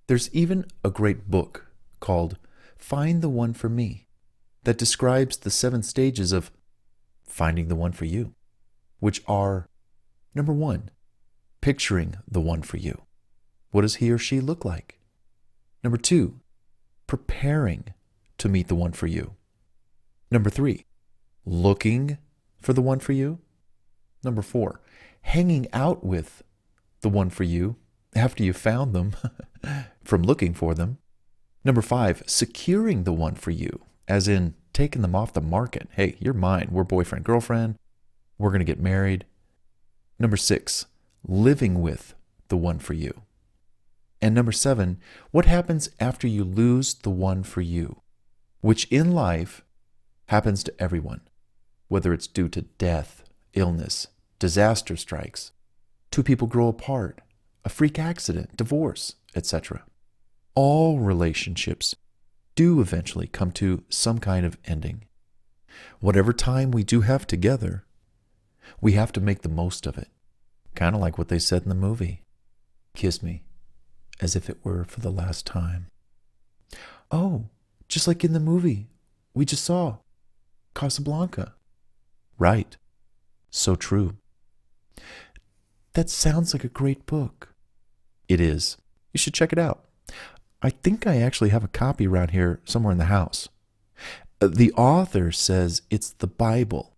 There's even a great book called Find the One for Me that describes the 7 stages of finding the one for you, which are: number 1, picturing the one for you. What does he or she look like? Number 2, preparing to meet the one for you. Number 3, looking for the one for you. Number 4, hanging out with the one for you after you found them from looking for them. Number 5, securing the one for you, as in taking them off the market. Hey, you're mine. We're boyfriend, girlfriend. We're going to get married. Number 6, living with the one for you. And number 7, what happens after you lose the one for you, which in life happens to everyone, whether it's due to death, illness, disaster strikes, 2 people grow apart, a freak accident, divorce, etc. All relationships do eventually come to some kind of ending. Whatever time we do have together, we have to make the most of it. Kind of like what they said in the movie. Kiss me as if it were for the last time. Oh, just like in the movie we just saw, Casablanca. Right. So true. That sounds like a great book. It is. You should check it out. I think I actually have a copy around here somewhere in the house. The author says it's the Bible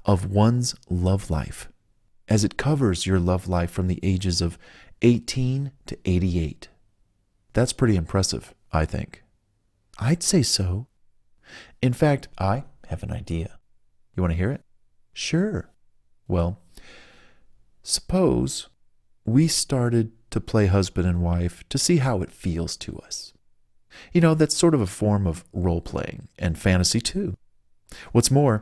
of one's love life, as it covers your love life from the ages of 18 to 88. That's pretty impressive, I think. I'd say so. In fact, I have an idea. You want to hear it? Sure. Well, suppose we started to play husband and wife to see how it feels to us. You know, that's sort of a form of role-playing and fantasy too. What's more,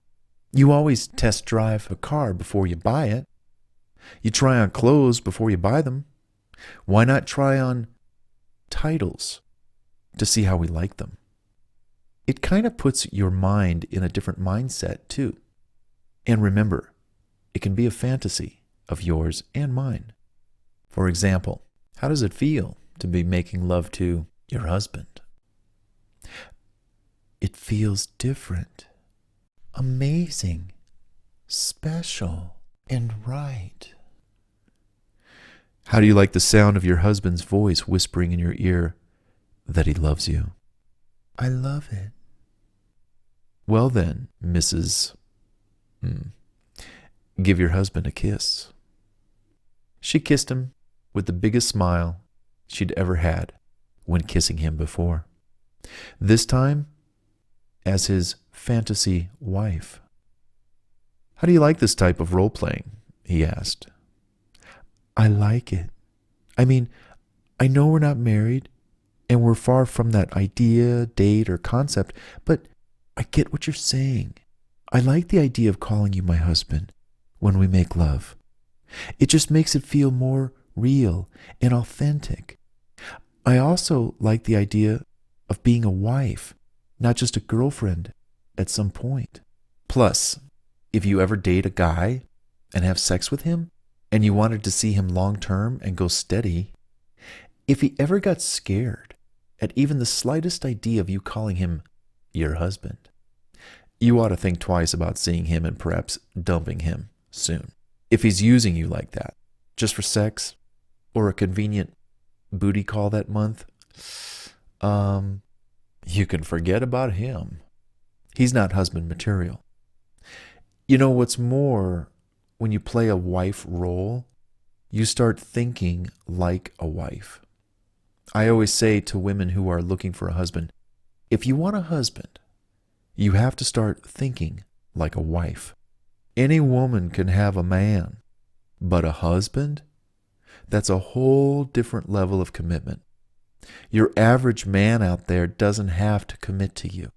you always test drive a car before you buy it. You try on clothes before you buy them. Why not try on titles to see how we like them? It kind of puts your mind in a different mindset too. And remember, it can be a fantasy of yours and mine. For example, how does it feel to be making love to your husband? It feels different, amazing, special, and right. How do you like the sound of your husband's voice whispering in your ear that he loves you? I love it. Well then, Mrs. Give your husband a kiss. She kissed him with the biggest smile she'd ever had when kissing him before. This time, as his fantasy wife. How do you like this type of role-playing? He asked. I like it. I mean, I know we're not married, and we're far from that idea, date, or concept, but I get what you're saying. I like the idea of calling you my husband when we make love. It just makes it feel more real and authentic. I also like the idea of being a wife, not just a girlfriend at some point. Plus, if you ever date a guy and have sex with him, and you wanted to see him long-term and go steady, if he ever got scared at even the slightest idea of you calling him your husband, you ought to think twice about seeing him and perhaps dumping him soon. If he's using you like that, just for sex or a convenient booty call that month, you can forget about him. He's not husband material. You know what's more, when you play a wife role, you start thinking like a wife. I always say to women who are looking for a husband, if you want a husband, you have to start thinking like a wife. Any woman can have a man, but a husband? That's a whole different level of commitment. Your average man out there doesn't have to commit to you.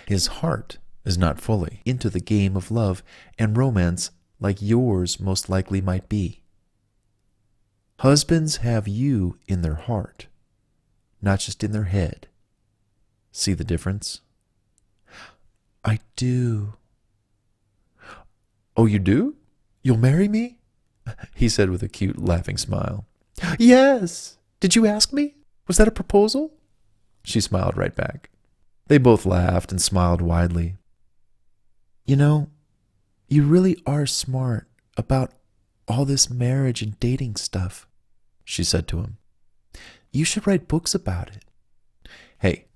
His heart is not fully into the game of love and romance like yours most likely might be. Husbands have you in their heart, not just in their head. See the difference? I do. Oh, you do? You'll marry me? He said with a cute laughing smile. Yes! Did you ask me? Was that a proposal?" She smiled right back. They both laughed and smiled widely. "You know, you really are smart about all this marriage and dating stuff," she said to him. "You should write books about it." Hey,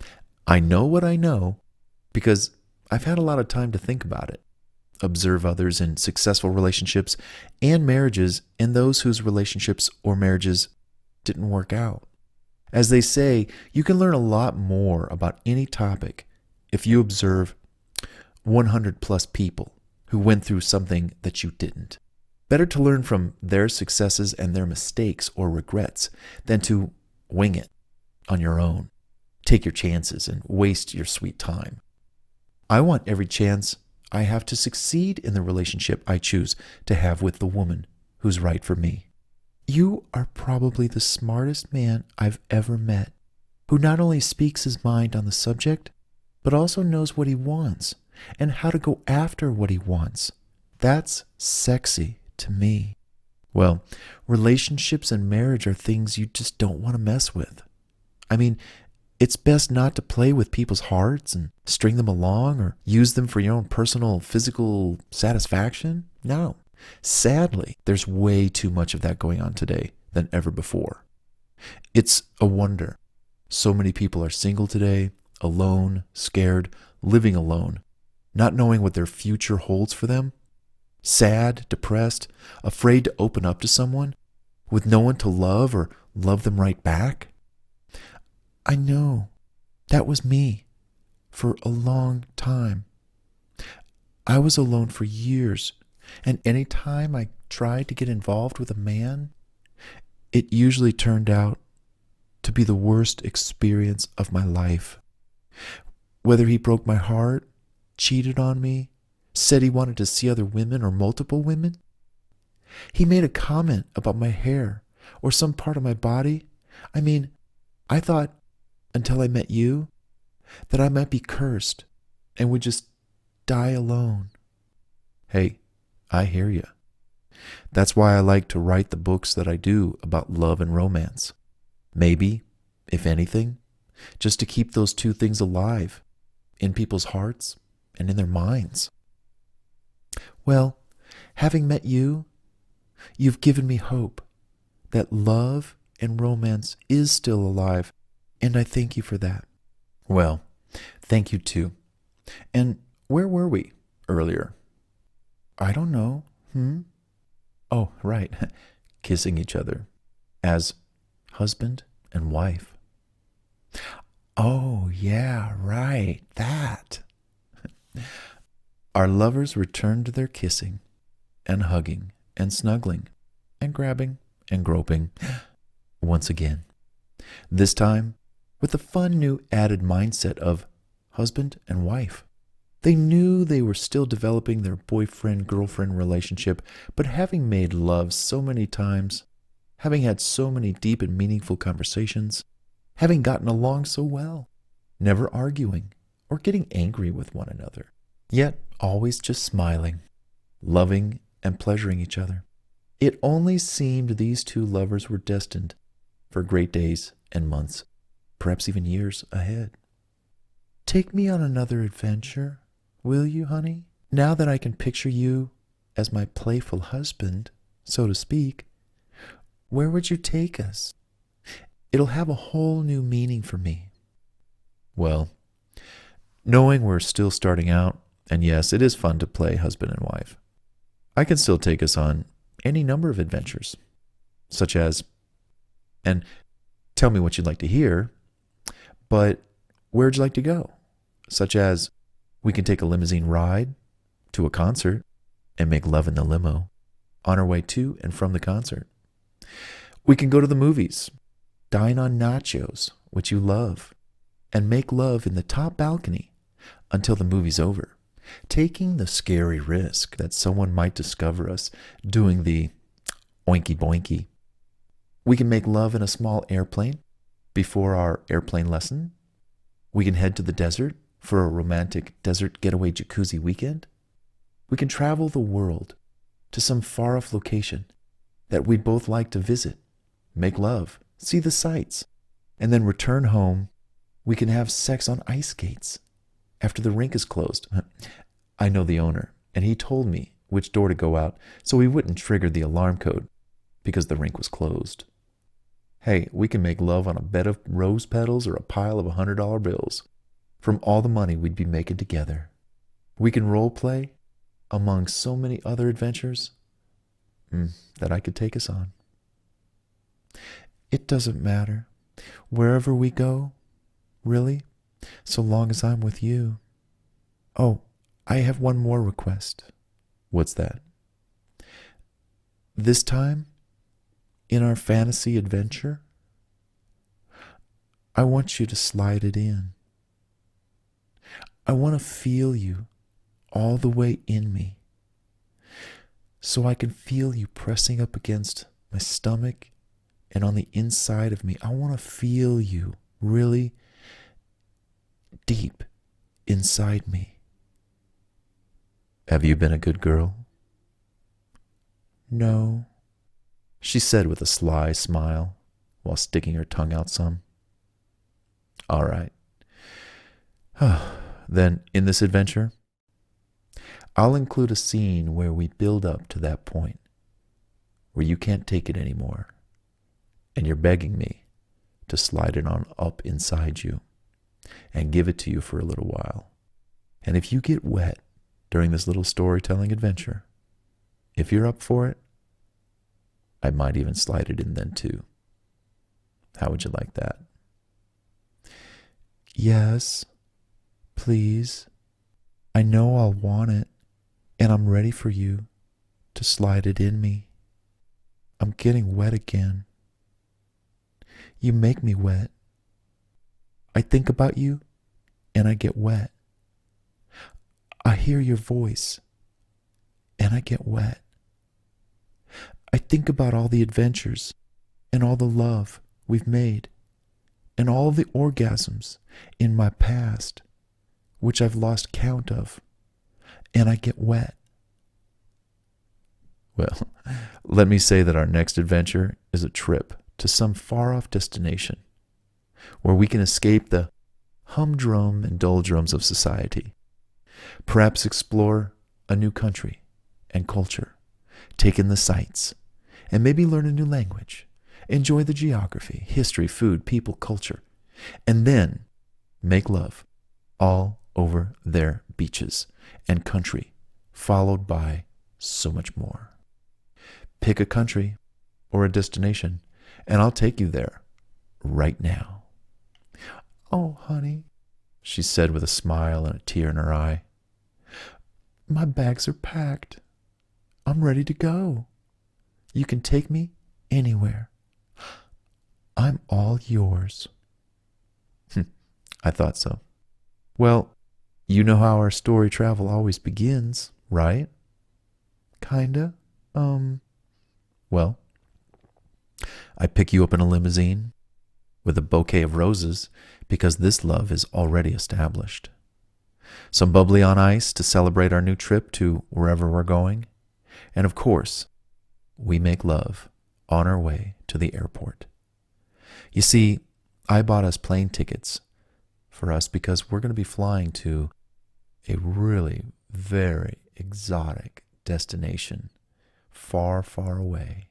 I know what I know because I've had a lot of time to think about it, observe others in successful relationships and marriages and those whose relationships or marriages didn't work out. As they say, you can learn a lot more about any topic if you observe 100 plus people who went through something that you didn't. Better to learn from their successes and their mistakes or regrets than to wing it on your own, take your chances, and waste your sweet time. I want every chance I have to succeed in the relationship I choose to have with the woman who's right for me. You are probably the smartest man I've ever met, who not only speaks his mind on the subject, but also knows what he wants and how to go after what he wants. That's sexy to me. Well, relationships and marriage are things you just don't want to mess with. I mean, it's best not to play with people's hearts and string them along or use them for your own personal physical satisfaction. No. Sadly, there's way too much of that going on today than ever before. It's a wonder so many people are single today, alone, scared, living alone, not knowing what their future holds for them, sad, depressed, afraid to open up to someone, with no one to love or love them right back. I know that was me for a long time. I was alone for years, and any time I tried to get involved with a man, it usually turned out to be the worst experience of my life. Whether he broke my heart, cheated on me, said he wanted to see other women or multiple women. He made a comment about my hair or some part of my body. I mean, I thought, until I met you, that I might be cursed and would just die alone. Hey, I hear you. That's why I like to write the books that I do about love and romance. Maybe, if anything, just to keep those two things alive in people's hearts and in their minds. Well, having met you, you've given me hope that love and romance is still alive, and I thank you for that. Well, thank you too. And where were we earlier? I don't know. Oh, right. Kissing each other as husband and wife. Oh, yeah, right. That. Our lovers returned to their kissing and hugging and snuggling and grabbing and groping once again. This time with the fun new added mindset of husband and wife. They knew they were still developing their boyfriend-girlfriend relationship, but having made love so many times, having had so many deep and meaningful conversations, having gotten along so well, never arguing or getting angry with one another, yet always just smiling, loving and pleasuring each other. It only seemed these two lovers were destined for great days and months, perhaps even years ahead. Take me on another adventure, will you, honey? Now that I can picture you as my playful husband, so to speak, where would you take us? It'll have a whole new meaning for me. Well, knowing we're still starting out, and yes, it is fun to play husband and wife, I can still take us on any number of adventures, such as, and tell me what you'd like to hear, but where'd you like to go? Such as, we can take a limousine ride to a concert and make love in the limo on our way to and from the concert. We can go to the movies, dine on nachos, which you love, and make love in the top balcony until the movie's over, taking the scary risk that someone might discover us doing the oinky boinky. We can make love in a small airplane before our airplane lesson. We can head to the desert for a romantic desert getaway jacuzzi weekend. We can travel the world to some far-off location that we'd both like to visit, make love, see the sights, and then return home. We can have sex on ice skates after the rink is closed. I know the owner, and he told me which door to go out so he wouldn't trigger the alarm code because the rink was closed. Hey, we can make love on a bed of rose petals or a pile of $100 bills from all the money we'd be making together. We can role play among so many other adventures that I could take us on. It doesn't matter. Wherever we go, really, so long as I'm with you. Oh, I have one more request. What's that? This time, in our fantasy adventure, I want you to slide it in. I want to feel you all the way in me, so I can feel you pressing up against my stomach and on the inside of me. I want to feel you really deep inside me. Have you been a good girl? No, she said with a sly smile while sticking her tongue out some. All right. Then, in this adventure, I'll include a scene where we build up to that point, where you can't take it anymore, and you're begging me to slide it on up inside you and give it to you for a little while. And if you get wet during this little storytelling adventure, if you're up for it, I might even slide it in then too. How would you like that? Yes, please. I know I'll want it, and I'm ready for you to slide it in me. I'm getting wet again. You make me wet. I think about you, and I get wet. I hear your voice, and I get wet. I think about all the adventures and all the love we've made and all the orgasms in my past, which I've lost count of, and I get wet. Well, let me say that our next adventure is a trip to some far-off destination where we can escape the humdrum and doldrums of society, perhaps explore a new country and culture, take in the sights, and maybe learn a new language, enjoy the geography, history, food, people, culture, and then make love all over their beaches and country, followed by so much more. Pick a country or a destination, and I'll take you there right now. Oh, honey, she said with a smile and a tear in her eye. My bags are packed. I'm ready to go. You can take me anywhere. I'm all yours. I thought so. Well, you know how our story travel always begins, right? Kinda. Well, I pick you up in a limousine with a bouquet of roses because this love is already established. Some bubbly on ice to celebrate our new trip to wherever we're going. And of course, we make love on our way to the airport. You see, I bought us plane tickets for us because we're going to be flying to a really very exotic destination far, far away.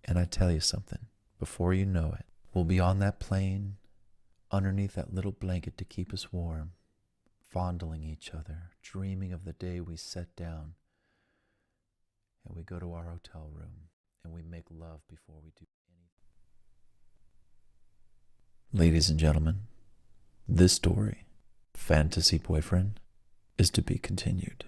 And I tell you something, before you know it, we'll be on that plane underneath that little blanket to keep us warm, fondling each other, dreaming of the day we set down and we go to our hotel room and we make love before we do anything. Ladies and gentlemen, this story, Fantasy Boyfriend, is to be continued.